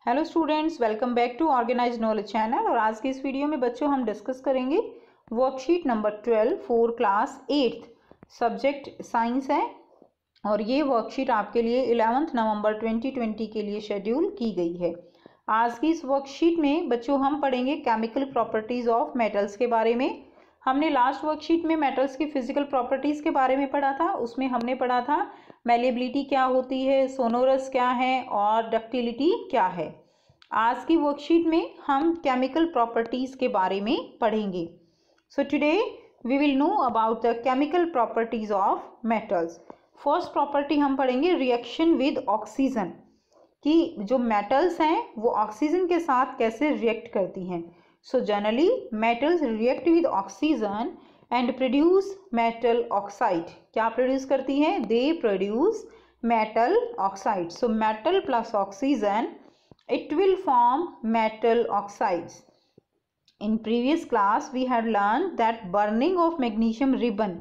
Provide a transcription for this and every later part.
Hello students, welcome back to organize knowledge channel. और आज की इस वीडियो में बच्चों हम डिस्कस करेंगे worksheet number 12 for class 8th, subject science है। और ये वर्कशीट आपके लिए 11 नवंबर 2020 के लिए शेड्यूल की गई है। आज की इस वर्कशीट में बच्चों हम पढ़ेंगे केमिकल प्रॉपर्टीज़ ऑफ मेटल्स के बारे में। हमने लास्ट वर्कशीट में मेटल्स की फिजिकल प्रॉपर्टीज़ के बारे में पढ़ा था। उसमें हमने पढ़ा था मेलेबिलिटी क्या होती है, सोनोरस क्या है और डक्टिलिटी क्या है। आज की वर्कशीट में हम केमिकल प्रॉपर्टीज़ के बारे में पढ़ेंगे। So today we will know about the chemical properties of metals. First property हम पढ़ेंगे रिएक्शन विद ऑक्सीजन, कि जो मेटल्स हैं वो ऑक्सीजन के साथ कैसे रिएक्ट करती हैं। So generally metals react with oxygen and produce metal oxide. क्या प्रोड्यूस करती हैं? They produce metal oxide. So metal plus oxygen, it will form metal oxides. In previous class we had learned that burning of magnesium ribbon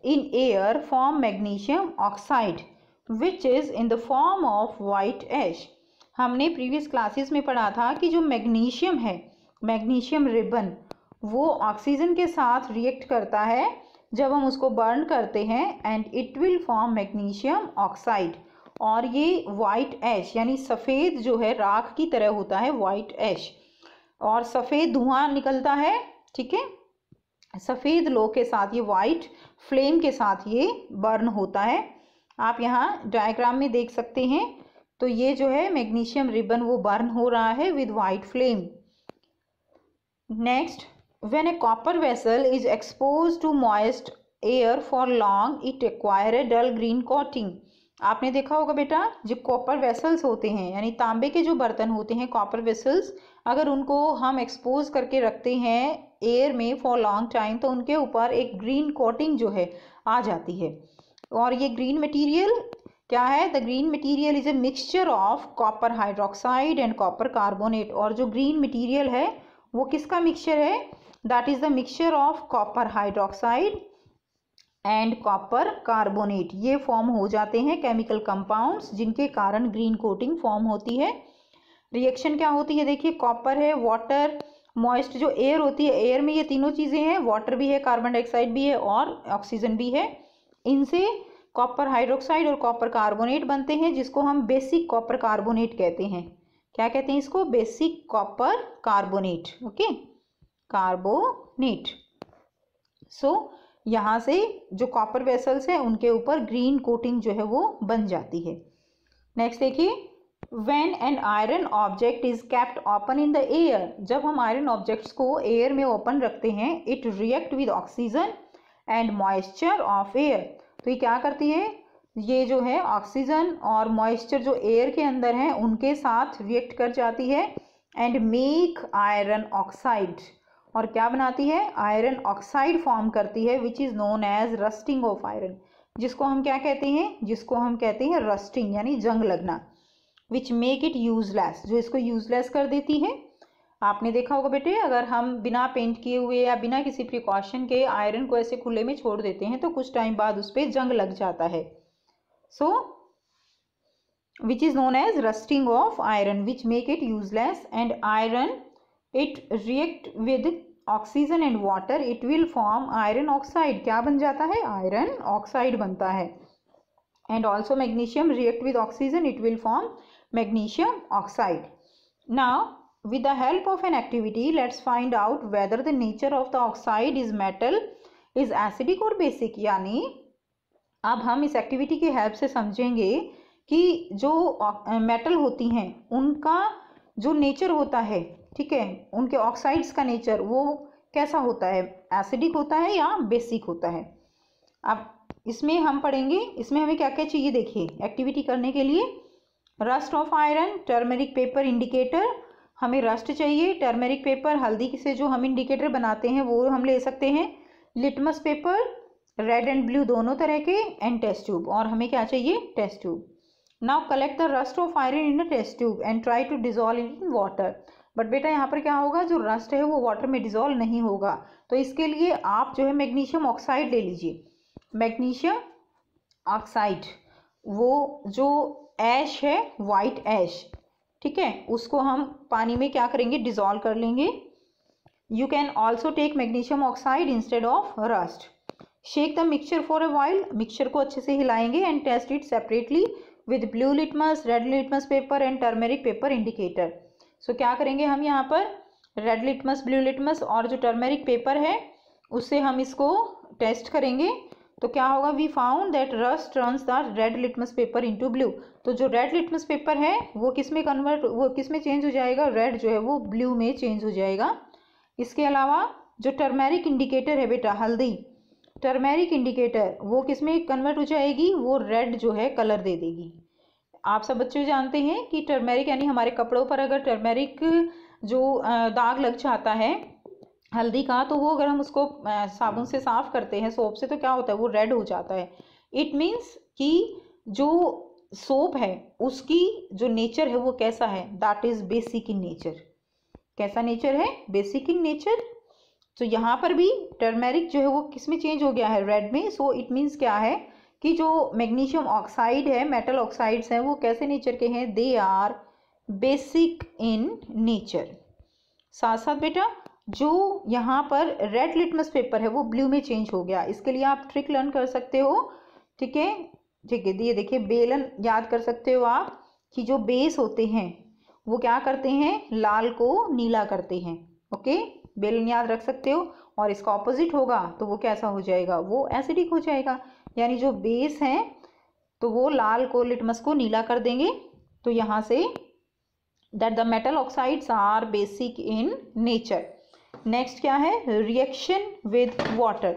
in air form magnesium oxide which is in the form of white ash. हमने previous classes में पढ़ा था कि जो magnesium है, magnesium ribbon, वो oxygen के साथ रिएक्ट करता है जब हम उसको बर्न करते हैं and it will form magnesium oxide. और ये वाइट ऐश यानी सफ़ेद जो है राख की तरह होता है वाइट ऐश, और सफ़ेद धुआं निकलता है। ठीक है, सफ़ेद लो के साथ ये वाइट फ्लेम के साथ ये बर्न होता है। आप यहाँ डायग्राम में देख सकते हैं। तो ये जो है मैग्नीशियम रिबन वो बर्न हो रहा है with white flame. Next, when a copper vessel is expose to moist air for long it acquire a dull green coating. आपने देखा होगा बेटा, जो कॉपर वेसल्स होते हैं यानी तांबे के जो बर्तन होते हैं कॉपर वेसल्स, अगर उनको हम एक्सपोज करके रखते हैं एयर में फॉर लॉन्ग टाइम तो उनके ऊपर एक ग्रीन कोटिंग जो है आ जाती है। और ये ग्रीन मटेरियल क्या है? The green material is a mixture of copper hydroxide and copper carbonate. और जो ग्रीन मटेरियल है वो किसका मिक्सचर है? That is the mixture of copper hydroxide and copper carbonate. ये फॉर्म हो जाते हैं केमिकल कंपाउंड्स जिनके कारण ग्रीन कोटिंग फॉर्म होती है। रिएक्शन क्या होती है? देखिए, कॉपर है, वाटर, मॉइस्ट जो एयर होती है, एयर में ये तीनों चीज़ें हैं, वाटर भी है, कार्बन डाइऑक्साइड भी है और ऑक्सीजन भी है। इनसे कॉपर हाइड्रोक्साइड और कॉपर कार्बोनेट बनते हैं जिसको हम बेसिक कॉपर कार्बोनेट कहते हैं। क्या कहते हैं इसको? Basic copper carbonate. Okay, carbonate. So यहाँ से जो कॉपर वेसल्स हैं उनके ऊपर ग्रीन कोटिंग जो है वो बन जाती है। नेक्स्ट देखिए, when an iron object is kept open in the air. जब हम आयरन ऑब्जेक्ट्स को एयर में ओपन रखते हैं, it react with oxygen and moisture of air. तो ये क्या करती है? ये जो है ऑक्सीजन और मॉइस्चर जो एयर के अंदर हैं उनके साथ रिएक्ट कर जाती है एंड मेक आयरन ऑक्साइड। और क्या बनाती है? आयरन ऑक्साइड फॉर्म करती है which is known as rusting of iron. जिसको हम क्या कहते हैं? जिसको हम कहते हैं रस्टिंग यानी जंग लगना। विच मेक इट यूजलेस, जो इसको यूजलेस कर देती है। आपने देखा होगा बेटे, अगर हम बिना पेंट किए हुए या बिना किसी प्रिकॉशन के आयरन को ऐसे खुले में छोड़ देते हैं तो कुछ टाइम बाद उस पर जंग लग जाता है। So which is known as rusting of iron which make it useless and iron it react with oxygen and water, it will form iron oxide. क्या बन जाता है? आयरन ऑक्साइड बनता है। And also magnesium react with oxygen, it will form magnesium oxide. Now with the help of an activity let's find out whether the nature of the oxide is metal is acidic or basic। यानी अब हम इस activity की help से समझेंगे कि जो metal होती हैं उनका जो नेचर होता है, ठीक है, उनके ऑक्साइड्स का नेचर वो कैसा होता है, एसिडिक होता है या बेसिक होता है। अब इसमें हम पढ़ेंगे, इसमें हमें क्या क्या चाहिए। देखिए, एक्टिविटी करने के लिए rust of iron, turmeric paper indicator, हमें रस्ट चाहिए, टर्मरिक पेपर, हल्दी से जो हम इंडिकेटर बनाते हैं वो हम ले सकते हैं, litmus paper, red and blue दोनों तरह के, एंड टेस्ट ट्यूब। और हमें क्या चाहिए? Test tube. Now collect the rust of iron in a test tube and try to dissolve it in water. But बेटा यहाँ पर क्या होगा, जो रस्ट है वो वाटर में डिजोल्व नहीं होगा। तो इसके लिए आप जो है मैग्नीशियम ऑक्साइड ले लीजिए। मैग्नीशियम ऑक्साइड, वो जो ऐश है, वाइट ऐश, ठीक है, उसको हम पानी में क्या करेंगे, डिजोल्व कर लेंगे। You can also take magnesium oxide instead of rust. Shake the mixture for a while, mixture को अच्छे से हिलाएंगे and test it separately with blue litmus, red litmus paper and turmeric paper indicator. So क्या करेंगे हम यहाँ पर, red litmus, blue litmus और जो टर्मेरिक पेपर है उससे हम इसको टेस्ट करेंगे। तो क्या होगा, we found that rust turns the red litmus paper into blue. तो जो रेड लिटमस पेपर है वो किस में कन्वर्ट, वो किस में चेंज हो जाएगा, रेड जो है वो ब्लू में चेंज हो जाएगा। इसके अलावा जो टर्मेरिक इंडिकेटर है बेटा, हल्दी, टर्मेरिक इंडिकेटर वो किस में कन्वर्ट हो जाएगी, वो रेड जो है कलर दे देगी। आप सब बच्चे जानते हैं कि टर्मेरिक यानी हमारे कपड़ों पर अगर टर्मेरिक जो दाग लग जाता है हल्दी का, तो वो अगर हम उसको साबुन से साफ करते हैं, सोप से, तो क्या होता है, वो रेड हो जाता है। इट मीन्स कि जो सोप है उसकी जो नेचर है वो कैसा है, that is basic in nature. कैसा नेचर है, बेसिक इन नेचर। तो यहाँ पर भी टर्मेरिक जो है वो किस में चेंज हो गया है, रेड में। सो इट मीन्स क्या है कि जो मैग्नीशियम ऑक्साइड है, मेटल ऑक्साइड्स हैं, वो कैसे नेचर के हैं, they are basic in nature. साथ साथ बेटा जो यहाँ पर रेड लिटमस पेपर है वो ब्लू में चेंज हो गया। इसके लिए आप ट्रिक लर्न कर सकते हो, ठीक है, ठीक है। ये देखिए बेलन याद कर सकते हो आप कि जो बेस होते हैं वो क्या करते हैं, लाल को नीला करते हैं। ओके, बेलन याद रख सकते हो। और इसका ऑपोजिट होगा तो वो कैसा हो जाएगा, वो एसिडिक हो जाएगा। यानी जो बेस है तो वो लाल को, लिटमस को नीला कर देंगे। तो यहाँ से that the metal oxides are basic in nature. Next क्या है, रिएक्शन विद वाटर।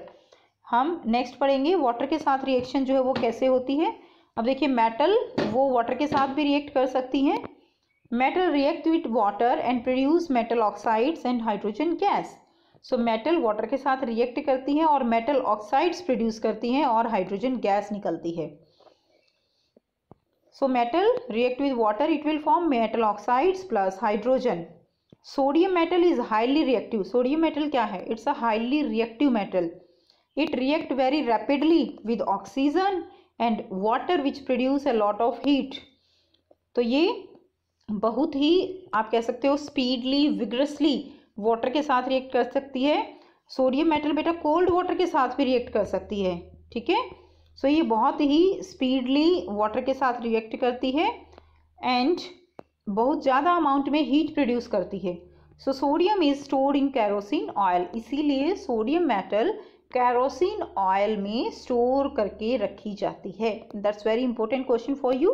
हम नेक्स्ट पढ़ेंगे वाटर के साथ रिएक्शन जो है वो कैसे होती है। अब देखिए मेटल वो वाटर के साथ भी रिएक्ट कर सकती हैं। Metal react with water and produce metal oxides and hydrogen gas. So metal water के साथ रिएक्ट करती हैं और मेटल ऑक्साइड्स प्रोड्यूस करती हैं और हाइड्रोजन गैस निकलती है। So metal react with water, it will form metal oxides plus hydrogen. Sodium metal is highly reactive. Sodium metal क्या है, it's a highly reactive metal. It react very rapidly with oxygen and water which produce a lot of heat. तो ये बहुत ही आप कह सकते हो speedly, vigorously water के साथ रिएक्ट कर सकती है। सोडियम मेटल बेटा कोल्ड वाटर के साथ भी रिएक्ट कर सकती है, ठीक है। सो ये बहुत ही स्पीडली वाटर के साथ रिएक्ट करती है एंड बहुत ज़्यादा अमाउंट में हीट प्रोड्यूस करती है। So sodium is stored in kerosene oil. इसीलिए सोडियम मेटल कैरोसिन ऑयल में स्टोर करके रखी जाती है। That's very important question for you.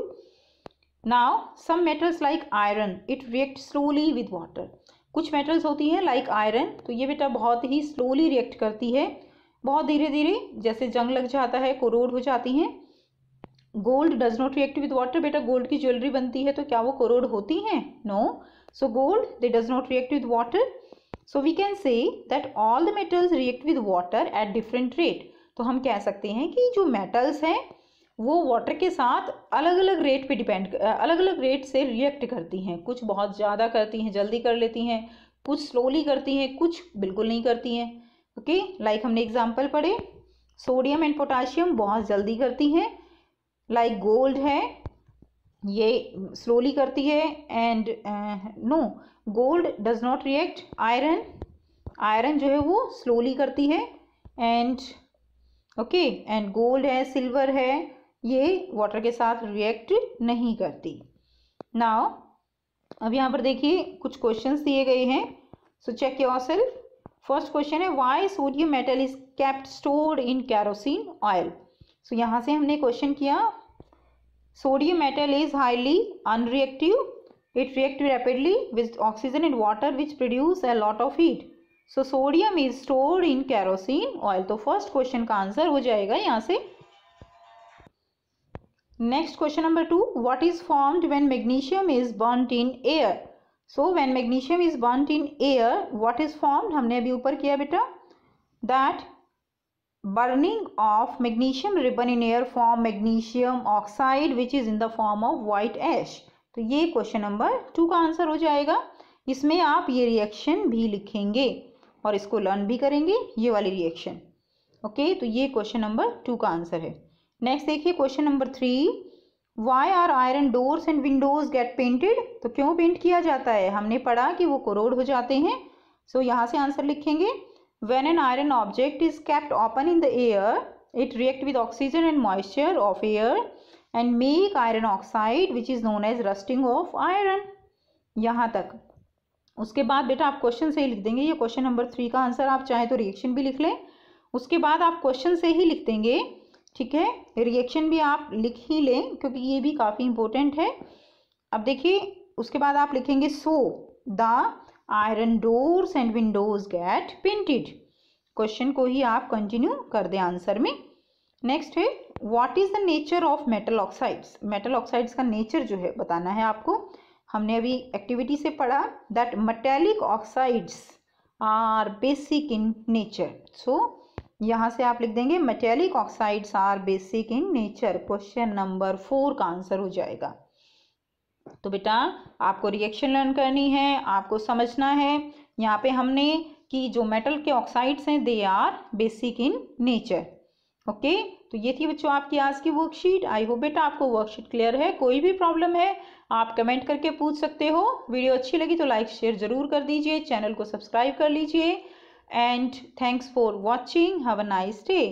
Now some metals like iron, it react slowly with water. कुछ मेटल्स होती हैं लाइक आयरन, तो ये बेटा बहुत ही स्लोली रिएक्ट करती है, बहुत धीरे धीरे, जैसे जंग लग जाता है, कोरोड हो जाती हैं। Gold does not react with water. बेटा गोल्ड की ज्वेलरी बनती है तो क्या वो कोरोड होती हैं, no. So gold they does not react with water. So we can say that all the metals react with water at different rate. तो हम कह सकते हैं कि जो मेटल्स हैं वो वाटर के साथ अलग अलग रेट पे डिपेंड, अलग अलग रेट से रिएक्ट करती हैं। कुछ बहुत ज़्यादा करती हैं, जल्दी कर लेती हैं, कुछ स्लोली करती हैं, कुछ बिल्कुल नहीं करती हैं। ओके, लाइक हमने एग्जाम्पल पढ़े, सोडियम एंड पोटाशियम बहुत जल्दी करती हैं, लाइक गोल्ड है ये स्लोली करती है and no, gold does not react. Iron, iron जो है वो स्लोली करती है एंड ओके, एंड गोल्ड है, सिल्वर है, ये वाटर के साथ रिएक्ट नहीं करती। नाउ अब यहाँ पर देखिए कुछ क्वेश्चंस दिए गए हैं, so check yourself. First question है why sodium metal is kept stored in kerosene oil. So यहाँ से हमने क्वेश्चन किया, sodium metal is highly unreactive, it react rapidly with oxygen and water which produce a lot of heat. So sodium is stored in kerosene oil. तो first question का answer हो जाएगा यहाँ से। Next question number 2, what is formed when magnesium is burnt in air. So when magnesium is burnt in air what is formed, हमने अभी ऊपर किया बेटा, that burning of magnesium ribbon in air form magnesium oxide which is in the form of white ash। तो ये question number 2 का answer हो जाएगा। इसमें आप ये रिएक्शन भी लिखेंगे और इसको लर्न भी करेंगे, ये वाली रिएक्शन। ओके, तो ये क्वेश्चन नंबर 2 का आंसर है। नेक्स्ट देखिए question number 3, why are iron doors and windows get painted, तो क्यों पेंट किया जाता है, हमने पढ़ा कि वो कोरोड हो जाते हैं। सो यहाँ से आंसर लिखेंगे, when an iron object is kept open in the air it react with oxygen and moisture of air and make iron oxide which is known as rusting of iron. यहाँ तक। उसके बाद बेटा आप क्वेश्चन से ही लिख देंगे, ये क्वेश्चन नंबर 3 का आंसर, आप चाहे तो रिएक्शन भी लिख लें, उसके बाद आप क्वेश्चन से ही लिख देंगे, ठीक है। रिएक्शन भी आप लिख ही लें क्योंकि ये भी काफ़ी इंपॉर्टेंट है। अब देखिए उसके बाद आप लिखेंगे so the iron doors and windows get painted, question को ही आप कंटिन्यू कर दें आंसर में। नेक्स्ट है what is the nature of metal oxides, metal oxides का नेचर जो है बताना है आपको। हमने अभी एक्टिविटी से पढ़ा that metallic oxides are basic in nature, so यहाँ से आप लिख देंगे metallic oxides are basic in nature, question number 4 का आंसर हो जाएगा। तो बेटा आपको रिएक्शन लर्न करनी है, आपको समझना है यहाँ पे हमने कि जो मेटल के ऑक्साइड्स हैं they are basic in nature. Okay, तो ये थी बच्चों आपकी आज की वर्कशीट। आई होप बेटा आपको वर्कशीट क्लियर है। कोई भी प्रॉब्लम है आप कमेंट करके पूछ सकते हो। वीडियो अच्छी लगी तो लाइक शेयर जरूर कर दीजिए, चैनल को सब्सक्राइब कर लीजिए। And thanks for watching. Have a nice day.